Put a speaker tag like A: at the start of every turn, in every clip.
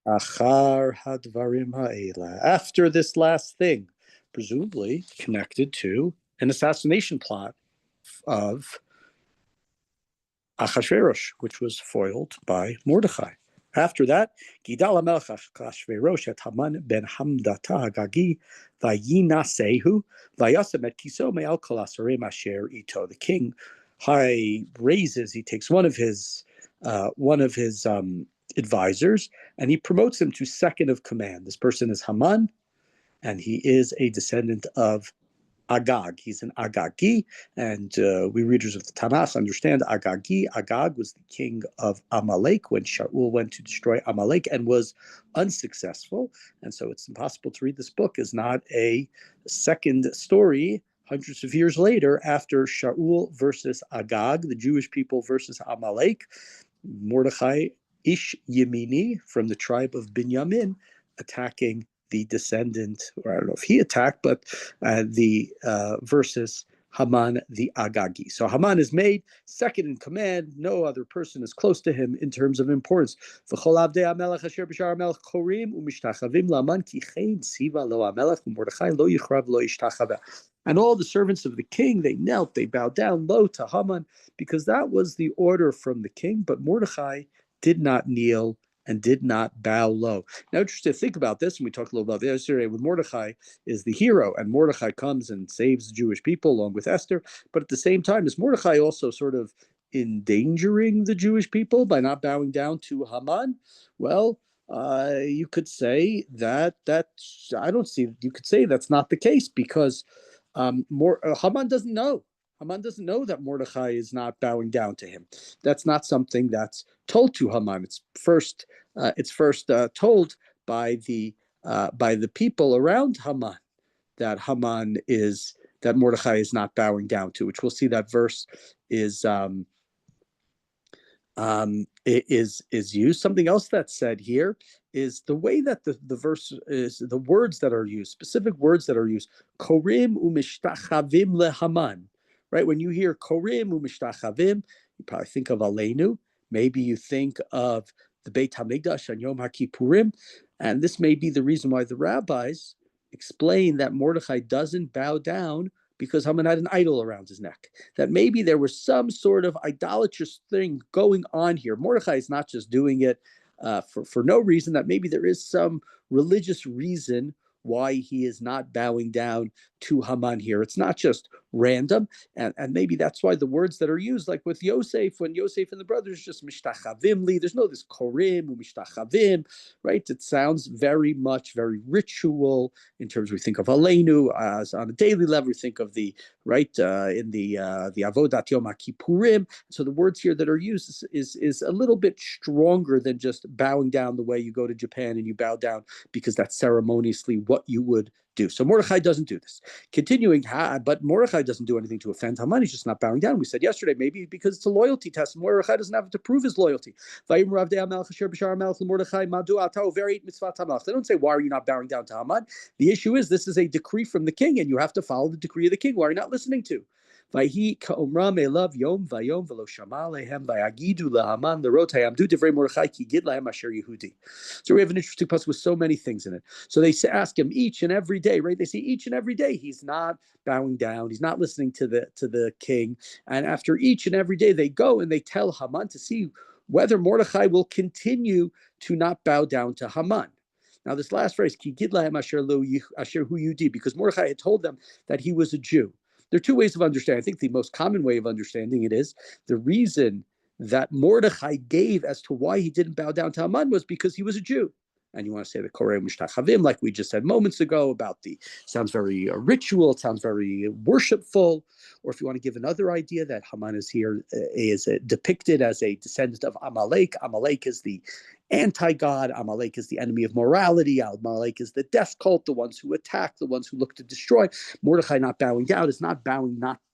A: Achar hadvarim ha'ela. After this last thing, presumably connected to an assassination plot of Achashverosh, which was foiled by Mordechai. After that, Gidal HaMelech Achashverosh et Haman ben Hamdata Hagagi vayinasehu vayasem et kiso me'al kol asarim asher ito. The king he takes one of his advisors, and he promotes him to second of command. This person is Haman, and he is a descendant of Agag. He's an Agagi, and we readers of the Tanakh understand Agagi. Agag was the king of Amalek when Shaul went to destroy Amalek and was unsuccessful. And so it's impossible to read this book as not a second story hundreds of years later after Shaul versus Agag, the Jewish people versus Amalek. Mordechai Ish Yemini from the tribe of Binyamin attacking the descendant, or I don't know if he attacked, but the versus Haman the Agagi. So Haman is made second in command. No other person is close to him in terms of importance. And all the servants of the king, they knelt, they bowed down low to Haman, because that was the order from the king. But Mordechai did not kneel and did not bow low. Now, interesting to think about this, and we talked a little about this yesterday, with Mordechai is the hero, and Mordechai comes and saves the Jewish people along with Esther. But at the same time, is Mordechai also sort of endangering the Jewish people by not bowing down to Haman? Well, you could say that you could say that's not the case, because Haman doesn't know. Haman doesn't know that Mordechai is not bowing down to him. That's not something that's told to Haman. It's first told by the people around Haman that Mordechai is not bowing down to, which we'll see that verse is used. Something else that's said here is the way that the verse is, the words that are used, specific words that are used. Korim u'mishtachavim leHaman. Right? When you hear Korim u'mishtachavim, you probably think of Aleinu. Maybe you think of the Beit HaMikdash and Yom HaKippurim. And this may be the reason why the rabbis explain that Mordechai doesn't bow down because Haman had an idol around his neck. That maybe there was some sort of idolatrous thing going on here. Mordechai is not just doing it for no reason, that maybe there is some religious reason why he is not bowing down to Haman here. It's not just random, and maybe that's why the words that are used, like with Yosef, when Yosef and the brothers just mishtachavim li, there's no this korim or mishtachavim, right? It sounds very ritual in terms we think of Aleinu as on a daily level. We think of the in the Avodat Yom HaKippurim. So the words here that are used is a little bit stronger than just bowing down the way you go to Japan and you bow down because that's ceremoniously what you would do. So Mordechai doesn't do this. Continuing, but Mordechai doesn't do anything to offend Haman. He's just not bowing down. We said yesterday, maybe because it's a loyalty test. Mordechai doesn't have to prove his loyalty. They don't say, why are you not bowing down to Haman? The issue is, this is a decree from the king, and you have to follow the decree of the king. Why are you not listening to? So we have an interesting pasuk with so many things in it. So they ask him each and every day, right? They say each and every day he's not bowing down, he's not listening to the king. And after each and every day, they go and they tell Haman to see whether Mordechai will continue to not bow down to Haman. Now, this last phrase, because Mordechai had told them that he was a Jew. There are two ways of understanding. I think the most common way of understanding it is the reason that Mordechai gave as to why he didn't bow down to Haman was because he was a Jew. And you want to say the Korei Mishtachavim, like we just said moments ago, about sounds very ritual, it sounds very worshipful. Or if you want to give another idea, that Haman is here, is depicted as a descendant of Amalek. Amalek is the anti-God. Amalek is the enemy of morality. Amalek is the death cult, the ones who attack, the ones who look to destroy. Mordechai not bowing down is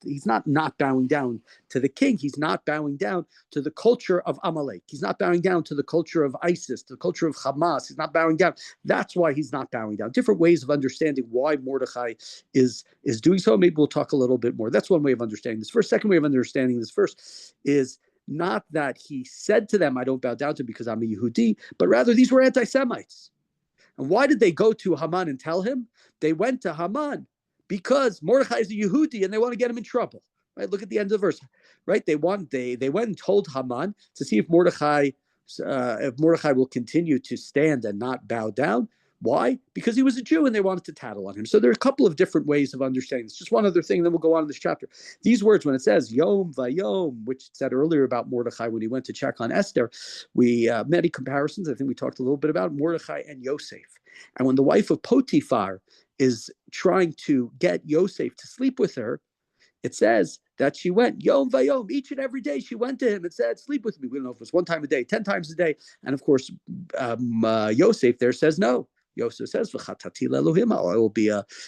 A: he's not bowing down to the king. He's not bowing down to the culture of Amalek. He's not bowing down to the culture of ISIS, to the culture of Hamas. He's not bowing down. That's why he's not bowing down. Different ways of understanding why Mordechai is doing so. Maybe we'll talk a little bit more. That's one way of understanding this verse. Second way of understanding this verse is not that he said to them, I don't bow down to because I'm a Yehudi, but rather these were anti-Semites. And why did they go to Haman and tell him? They went to Haman because Mordechai is a Yehudi and they want to get him in trouble. Right? Look at the end of the verse. Right? They went and told Haman to see if Mordechai will continue to stand and not bow down. Why? Because he was a Jew and they wanted to tattle on him. So there are a couple of different ways of understanding this. Just one other thing, then we'll go on in this chapter. These words, when it says Yom Vayom, which it said earlier about Mordechai when he went to check on Esther, we many comparisons. I think we talked a little bit about Mordechai and Yosef. And when the wife of Potiphar is trying to get Yosef to sleep with her, it says that she went Yom Vayom, each and every day she went to him and said, sleep with me. We don't know if it was one time a day, 10 times a day. And of course, Yosef there says no. Yosef says, "V'chatati leElohim."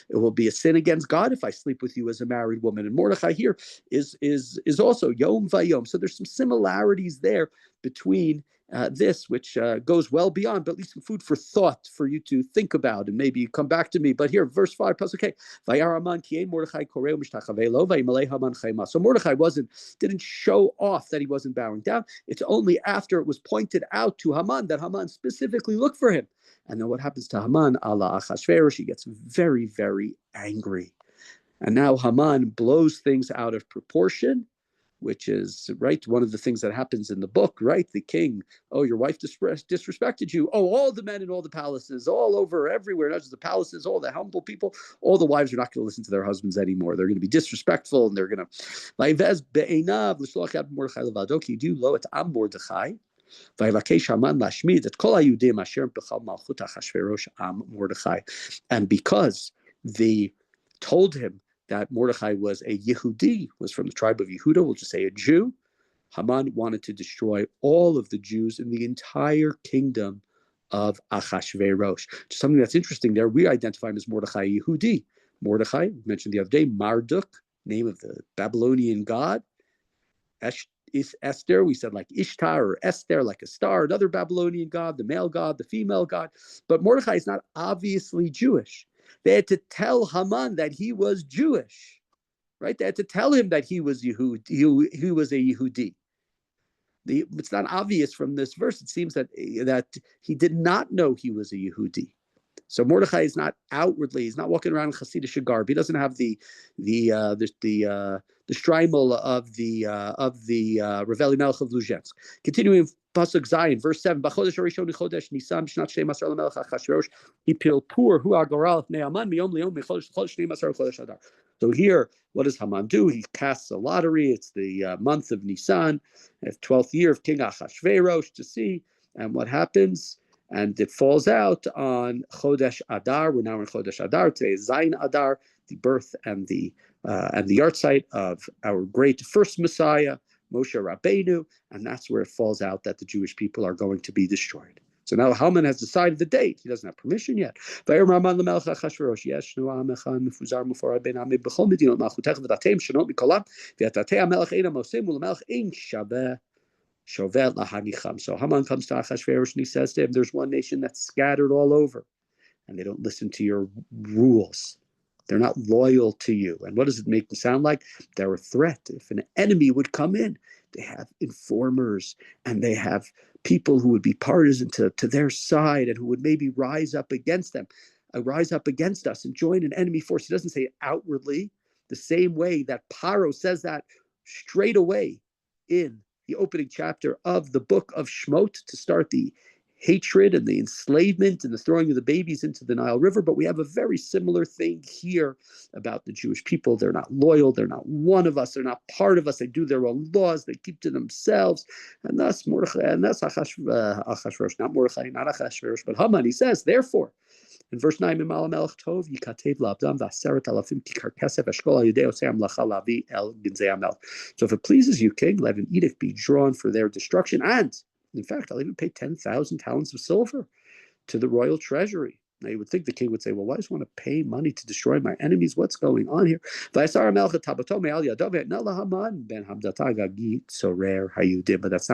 A: It will be a sin against God if I sleep with you as a married woman. And Mordechai here is also Yom Vayom. So there's some similarities there between this, which goes well beyond, but at least some food for thought for you to think about, and maybe come back to me. But here, verse 5, okay. So Mordechai didn't show off that he wasn't bowing down. It's only after it was pointed out to Haman that Haman specifically looked for him. And then what happens to Haman? Allah Achashverosh, he gets very, very angry. And now Haman blows things out of proportion, which is, right, one of the things that happens in the book, right? The king, oh, your wife disrespected you. Oh, all the men in all the palaces, all over, everywhere, not just the palaces, all the humble people, all the wives are not going to listen to their husbands anymore. They're going to be disrespectful, and they're going to... And because they told him that Mordechai was a Yehudi, was from the tribe of Yehuda, we'll just say a Jew, Haman wanted to destroy all of the Jews in the entire kingdom of Achashverosh. Something that's interesting there, we identify him as Mordechai Yehudi. Mordechai, mentioned the other day, Marduk, name of the Babylonian god. Esther, we said like Ishtar or Esther, like a star, another Babylonian god, the male god, the female god. But Mordechai is not obviously Jewish. They had to tell Haman that he was Jewish, right? They had to tell him that he was Yehudi, he was a Yehudi. It's not obvious from this verse. It seems that he did not know he was a Yehudi. So Mordechai is not outwardly, he's not walking around in Hasidic garb. He doesn't have the shtreimel of the Rav Elimelech of Luzhensk. Continuing pasuk Zayin, verse 7. B'chodesh harishon chodesh Nisan b'shnat shnei masar l'melech Achashverosh hipil pur hu agoral l'fnei Haman miyom liyom b'chodesh shnei masar chodesh Adar. So here, what does Haman do? He casts a lottery. It's the month of Nisan, the 12th year of King Achashverosh, to see. And what happens? And it falls out on Chodesh Adar. We're now in Chodesh Adar. Today is Zayin Adar, the birth and the yard site of our great first Messiah, Moshe Rabbeinu, and that's where it falls out that the Jewish people are going to be destroyed. So now Haman has decided the date. He doesn't have permission yet. So Haman comes to Achashverosh and he says to him, there's one nation that's scattered all over, and they don't listen to your rules. They're not loyal to you. And what does it make them sound like? They're a threat. If an enemy would come in, they have informers and they have people who would be partisan to their side and who would maybe rise up against them, rise up against us and join an enemy force. He doesn't say it outwardly, the same way that Paro says that straight away in the opening chapter of the book of Shmot to start the hatred and the enslavement and the throwing of the babies into the Nile River. But we have a very similar thing here about the Jewish people. They're not loyal. They're not one of us. They're not part of us. They do their own laws. They keep to themselves. And thus Mordechai, and that's Achashverosh, not Mordechai, not Achashverosh, but Haman. He says, therefore, in verse 9, Elimelech Tov, Yikatev Labdam, Vaseret Alafim Kikar Kesef, Eshkol Yudeo Seam Lacha Lavi El Ginzei Amel. So if it pleases you, king, let an edict be drawn for their destruction. And, in fact, I'll even pay 10,000 talents of silver to the royal treasury. Now, you would think the king would say, well, why does he want to pay money to destroy my enemies? What's going on here? But that's not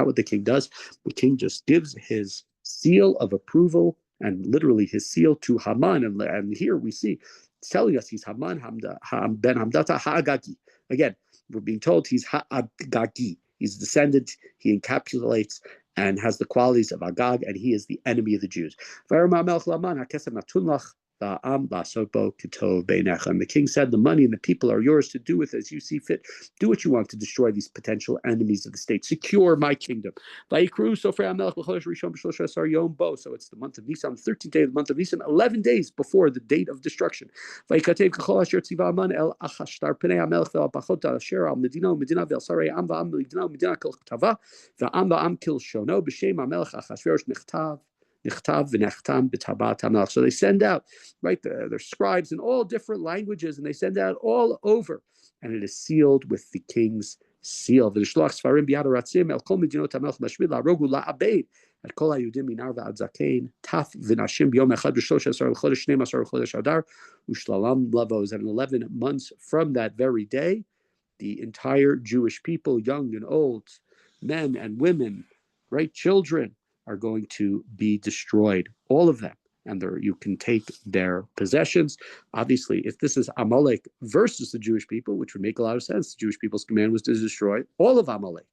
A: what the king does. The king just gives his seal of approval and literally his seal to Haman. And here we see, it's telling us he's Haman ben Hamdata Ha'agagi. Again, we're being told he's Ha'agagi. He's a descendant. He encapsulates and has the qualities of Agag, and he is the enemy of the Jews. And the king said, the money and the people are yours to do with as you see fit. Do what you want to destroy these potential enemies of the state. Secure my kingdom. So it's the month of Nisan, the 13th day of the month of Nisan, 11 days before the date of destruction. So they send out, right, their scribes in all different languages, and they send out all over, and it is sealed with the king's seal. את כל היהודים מנער ועד זקן, טף ונשים ביום אחד ב13 לחודש 12 לחודש אדר, ושללם לבוז. And in 11 months from that very day, the entire Jewish people, young and old, men and women, right, children, are going to be destroyed, all of them. And you can take their possessions. Obviously, if this is Amalek versus the Jewish people, which would make a lot of sense, the Jewish people's command was to destroy all of Amalek.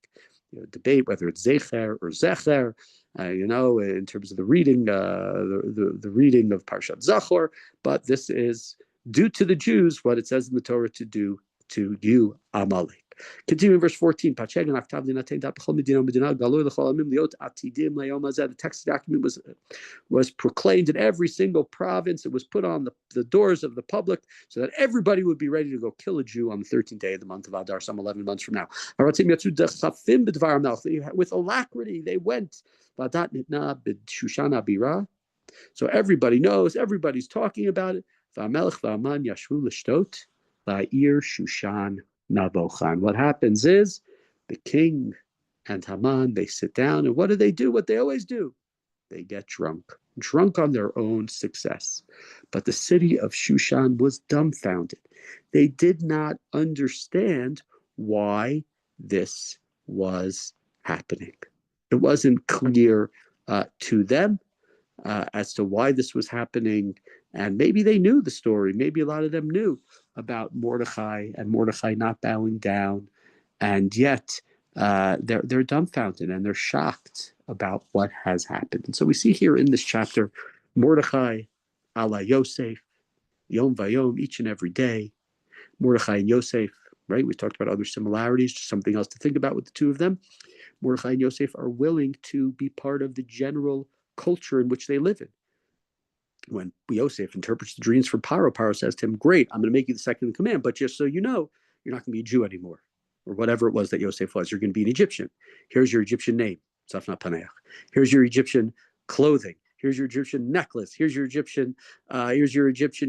A: Debate whether it's Zecher or Zecher, in terms of the reading, the reading of Parshat Zachor. But this is due to the Jews what it says in the Torah to do to you, Amalek. Continuing verse 14. The text document was proclaimed in every single province. It was put on the doors of the public so that everybody would be ready to go kill a Jew on the 13th day of the month of Adar, some 11 months from now. With alacrity, they went. So everybody knows, everybody's talking about it. What happens is the king and Haman, they sit down, and what do? What they always do. They get drunk on their own success. But the city of Shushan was dumbfounded. They did not understand why this was happening. It wasn't clear to them as to why this was happening. And maybe they knew the story. Maybe a lot of them knew about Mordechai and Mordechai not bowing down. And yet they're dumbfounded and they're shocked about what has happened. And so we see here in this chapter, Mordechai ala Yosef, Yom Vayom, each and every day. Mordechai and Yosef, right? We talked about other similarities, just something else to think about with the two of them. Mordechai and Yosef are willing to be part of the general culture in which they live in. When Yosef interprets the dreams for Paro, Paro says to him, great, I'm going to make you the second in command, but just so you know, you're not going to be a Jew anymore, or whatever it was that Yosef was. You're going to be an Egyptian. Here's your Egyptian name, Tzafnat Paneach. Here's your Egyptian clothing. Here's your Egyptian necklace. Here's your Egyptian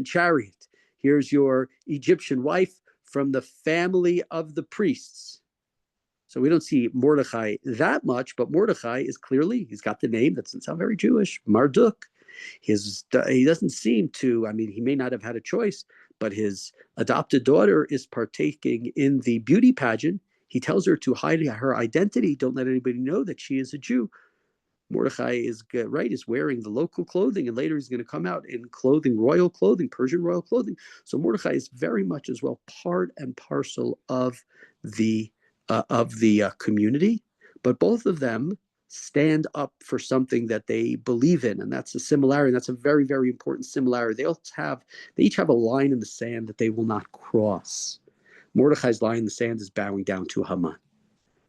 A: chariot. Here's your Egyptian wife from the family of the priests. So we don't see Mordechai that much, but Mordechai is clearly, he's got the name that doesn't sound very Jewish, Marduk. He doesn't seem to, he may not have had a choice, but his adopted daughter is partaking in the beauty pageant. He tells her to hide her identity. Don't let anybody know that she is a Jew. Mordechai is wearing the local clothing, and later he's going to come out in royal clothing, Persian royal clothing. So Mordechai is very much as well part and parcel of the community, but both of them stand up for something that they believe in, and that's a similarity. That's a very, very important similarity. They each have a line in the sand that they will not cross. Mordechai's line in the sand is bowing down to Haman,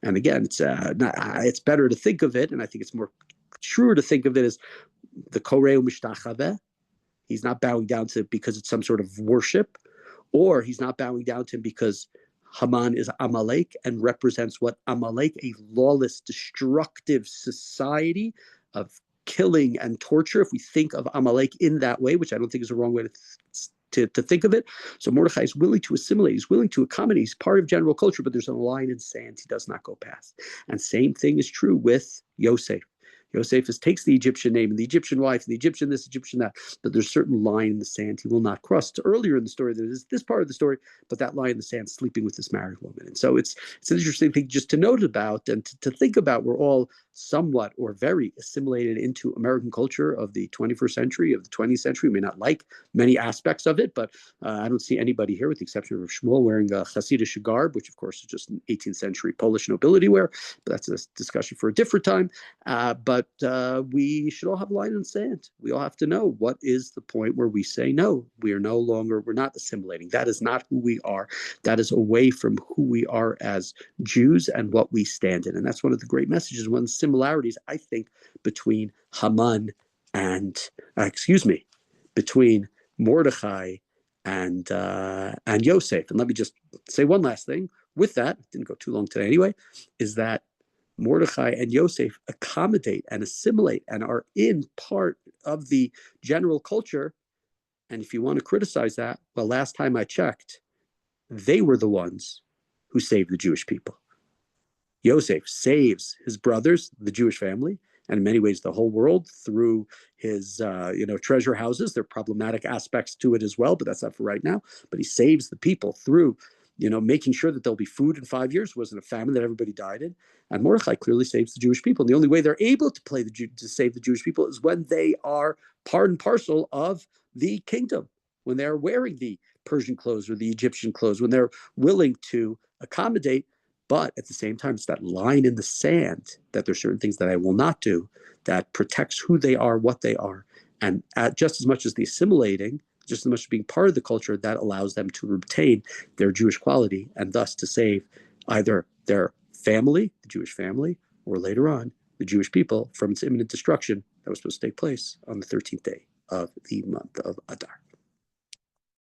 A: and again, it's better to think of it, and I think it's more truer to think of it as the Koreu Mishtachaveh. He's not bowing down to because it's some sort of worship, or he's not bowing down to him because Haman is Amalek and represents what Amalek, a lawless, destructive society of killing and torture. If we think of Amalek in that way, which I don't think is a wrong way to think of it. So Mordechai is willing to assimilate. He's willing to accommodate. He's part of general culture, but there's a line in sand he does not go past. And same thing is true with Yosef. Yosef takes the Egyptian name and the Egyptian wife and the Egyptian this, Egyptian that, but there's a certain line in the sand he will not cross. It's earlier in the story, there's this part of the story, but that line in the sand sleeping with this married woman. And so it's an interesting thing just to note about and to think about. We're all somewhat or very assimilated into American culture of the 21st century, of the 20th century. We may not like many aspects of it, but I don't see anybody here, with the exception of Shmuel, wearing a Hasidic garb, which of course is just an 18th century Polish nobility wear. But that's a discussion for a different time. But we should all have a line in the sand. We all have to know what is the point where we say, no, we're not assimilating. That is not who we are. That is away from who we are as Jews and what we stand in. And that's one of the great messages, one of the similarities, I think, between Haman and, between Mordechai and Yosef. And let me just say one last thing with that, didn't go too long today anyway, is that Mordechai and Yosef accommodate and assimilate and are in part of the general culture. And if you want to criticize that, well, last time I checked, they were the ones who saved the Jewish people. Yosef saves his brothers, the Jewish family, and in many ways the whole world through his treasure houses. There are problematic aspects to it as well, but that's not for right now. But he saves the people through making sure that there'll be food in 5 years. It wasn't a famine that everybody died in. And Mordechai clearly saves the Jewish people. And the only way they're able to save the Jewish people is when they are part and parcel of the kingdom, when they're wearing the Persian clothes or the Egyptian clothes, when they're willing to accommodate. But at the same time, it's that line in the sand that there's certain things that I will not do that protects who they are, what they are. And just as much as the assimilating, just as much as being part of the culture, that allows them to retain their Jewish quality and thus to save either their family, the Jewish family, or later on, the Jewish people from its imminent destruction that was supposed to take place on the 13th day of the month of Adar.